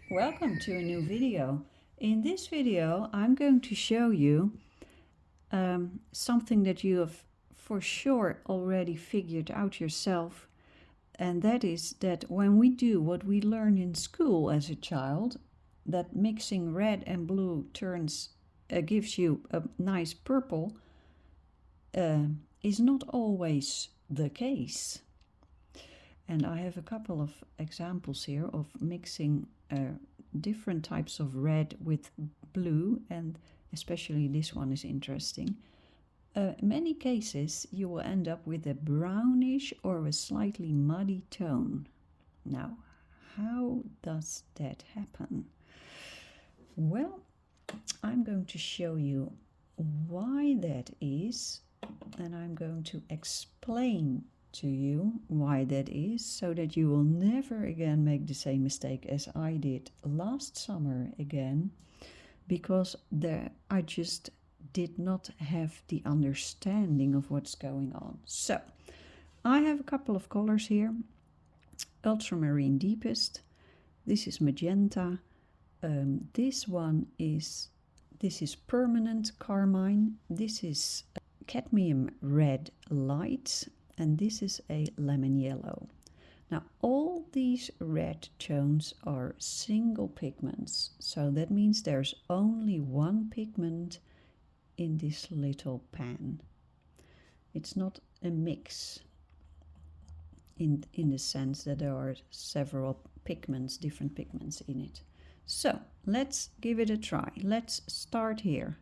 Welcome to a new video. In this video I'm going to show you something that you have for sure already figured out yourself, and that is that when we do what we learn in school as a child, that mixing red and blue gives you a nice purple, is not always the case. And I have a couple of examples here of mixing different types of red with blue, and especially this one is interesting. In many cases you will end up with a brownish or a slightly muddy tone. Now, how does that happen? Well, I'm going to show you why that is, and I'm going to explain to you why that is, so that you will never again make the same mistake as I did last summer again, because I just did not have the understanding of what's going on. So I have a couple of colors here. Ultramarine Deepest, this is Magenta, this is Permanent Carmine, this is Cadmium Red Light, and this is a Lemon Yellow. Now all these red tones are single pigments, so that means there's only one pigment in this little pan. It's not a mix in the sense that there are several pigments, different pigments in it. So let's give it a try. Let's start here.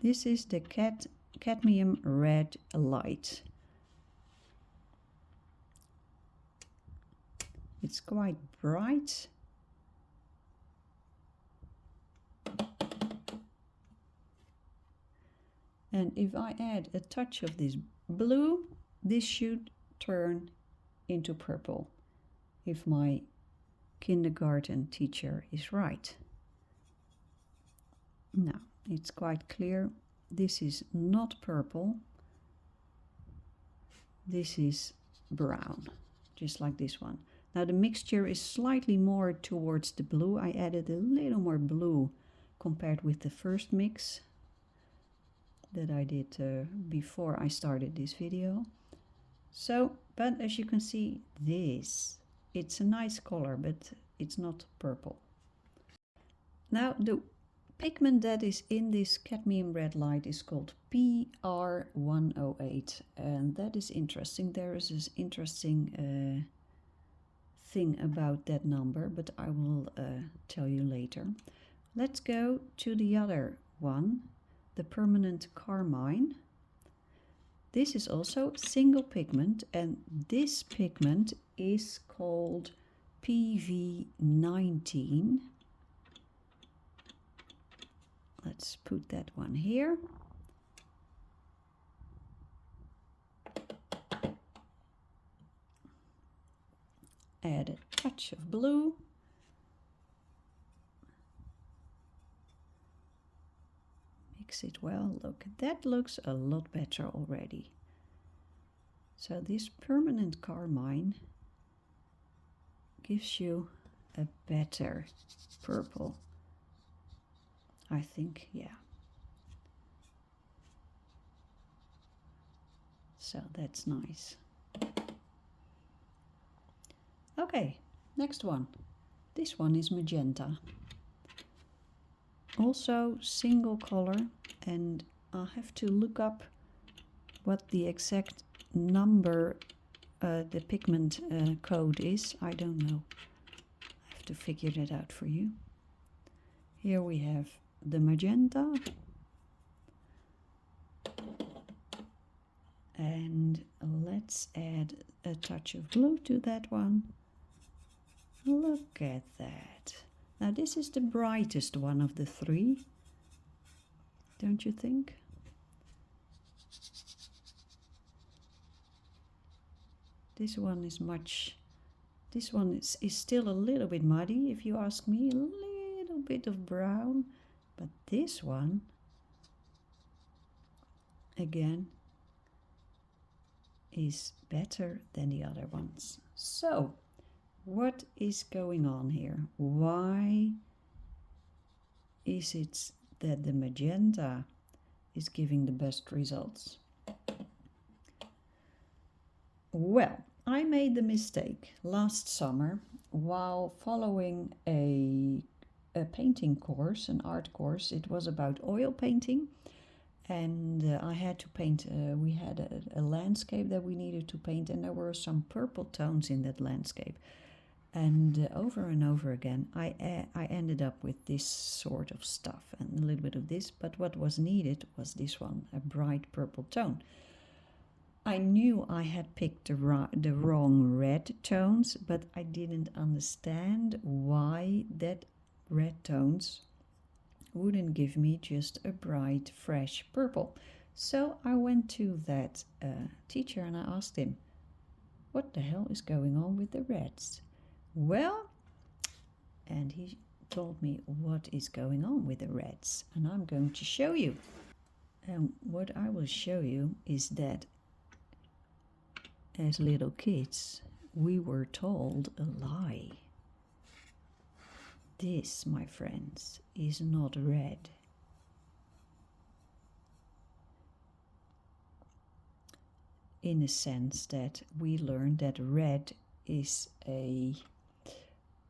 This is the Cadmium Red Light. It's quite bright. And if I add a touch of this blue, this should turn into purple, if my kindergarten teacher is right. Now, it's quite clear. This is not purple. This is brown, just like this one. Now the mixture is slightly more towards the blue. I added a little more blue compared with the first mix that I did before I started this video. So, but as you can see, it's a nice color, but it's not purple. Now the pigment that is in this cadmium red light is called PR108, and that is interesting. There is this interesting thing about that number, but I will tell you later. Let's go to the other one, the Permanent Carmine. This is also single pigment, and this pigment is called PV19. Let's put that one here. Add a touch of blue. Mix it well. Look, that looks a lot better already. So this Permanent Carmine gives you a better purple, I think, yeah. So that's nice. Okay, next one. This one is Magenta. Also single color, and I'll have to look up what the exact number, the pigment code is. I don't know. I have to figure that out for you. Here we have the Magenta. And let's add a touch of blue to that one. Look at that. Now this is the brightest one of the three, don't you think? This one is still a little bit muddy, if you ask me, a little bit of brown, but this one, again, is better than the other ones. So what is going on here? Why is it that the magenta is giving the best results? Well, I made the mistake last summer while following a painting course, an art course. It was about oil painting, and I had to paint, we had a landscape that we needed to paint, and there were some purple tones in that landscape. And over and over again, I ended up with this sort of stuff and a little bit of this, but what was needed was this one, a bright purple tone. I knew I had picked the wrong red tones, but I didn't understand why that red tones wouldn't give me just a bright, fresh purple. So I went to that teacher and I asked him, what the hell is going on with the reds? Well, and he told me what is going on with the reds, and I'm going to show you. And what I will show you is that as little kids, we were told a lie. This, my friends, is not red. In a sense that we learned that red is a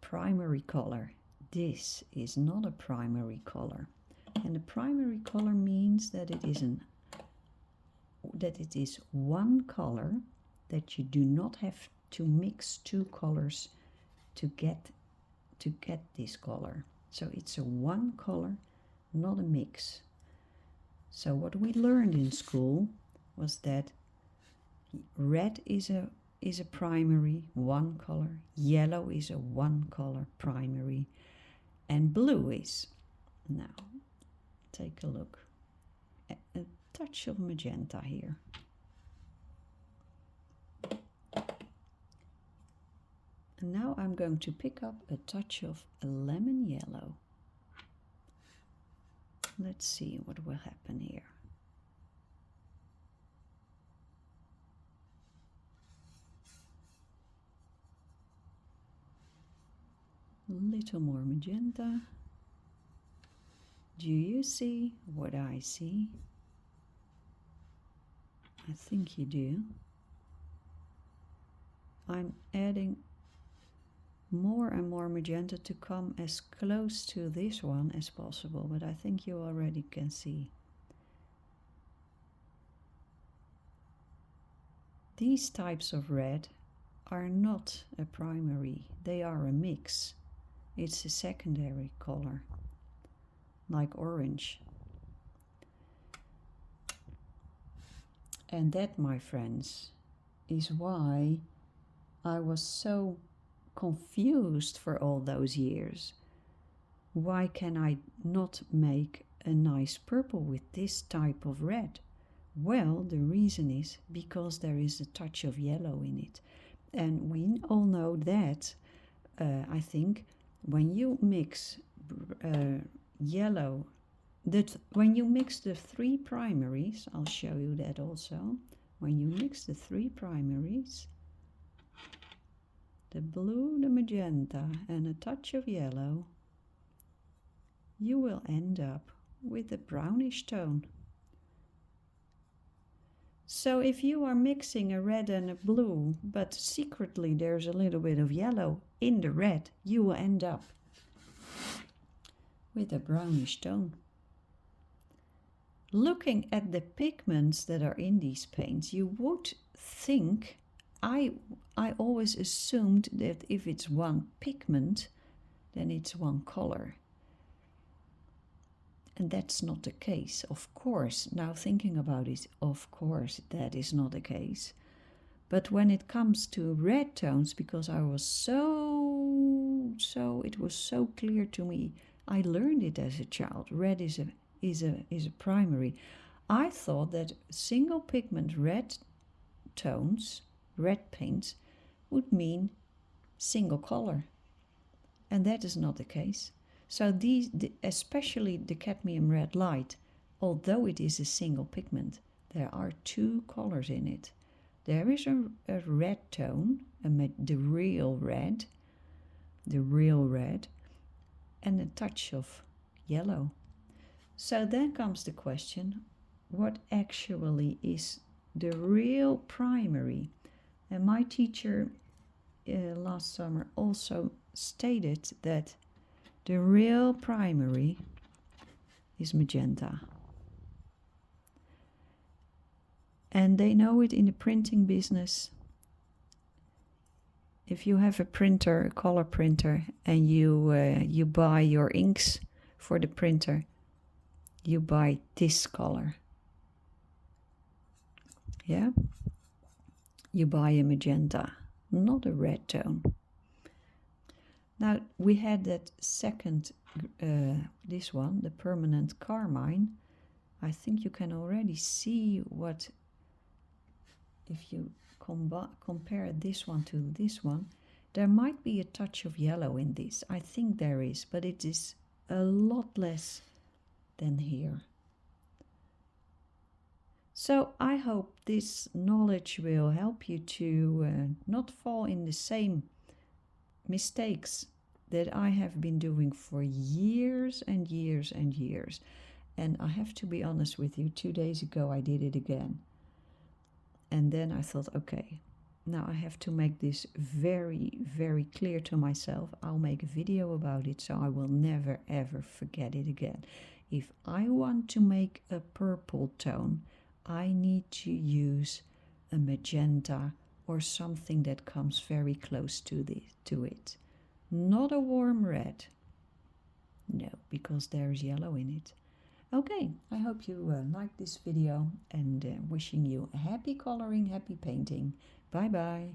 primary color. This is not a primary color. And a primary color means that it is one color, that you do not have to mix two colors to get this color. So it's a one color, not a mix. So what we learned in school was that red is a primary, one color, yellow is a one color primary, and blue is. Now take a look, a touch of magenta here. And now I'm going to pick up a touch of lemon yellow. Let's see what will happen here. A little more magenta. Do you see what I see? I think you do. I'm adding more and more magenta to come as close to this one as possible, but I think you already can see. These types of red are not a primary, they are a mix. It's a secondary color, like orange. And that, my friends, is why I was so confused for all those years. Why can I not make a nice purple with this type of red? Well, the reason is because there is a touch of yellow in it. And we all know that, I think, when you mix yellow, when you mix the three primaries, I'll show you that also, when you mix the three primaries, the blue, the magenta, and a touch of yellow, you will end up with a brownish tone. So if you are mixing a red and a blue, but secretly there's a little bit of yellow in the red, you will end up with a brownish tone. Looking at the pigments that are in these paints, you would think, I always assumed that if it's one pigment, then it's one color. And that's not the case, of course. Now thinking about it, of course, that is not the case. But when it comes to red tones, because I was it was so clear to me, I learned it as a child. Red is a primary. I thought that single pigment red tones, red paints, would mean single color. And that is not the case. So especially the cadmium red light, although it is a single pigment, there are two colors in it. There is a red tone, the real red, the real red, and a touch of yellow. So then comes the question, what actually is the real primary? And my teacher last summer also stated that the real primary is magenta. And they know it in the printing business. If you have a printer, a color printer, and you buy your inks for the printer, you buy this color. Yeah? You buy a magenta, not a red tone. Now, we had that second, this one, the permanent carmine. I think you can already see what, if you compare this one to this one, there might be a touch of yellow in this. I think there is, but it is a lot less than here. So I hope this knowledge will help you to not fall in the same mistakes that I have been doing for years and years and years. And I have to be honest with you, 2 days ago I did it again. And then I thought, okay, now I have to make this very, very clear to myself. I'll make a video about it so I will never ever forget it again. If I want to make a purple tone, I need to use a magenta or something that comes very close to it. Not a warm red. No, because there's yellow in it. Okay, I hope you liked this video, and wishing you a happy coloring, happy painting. Bye bye.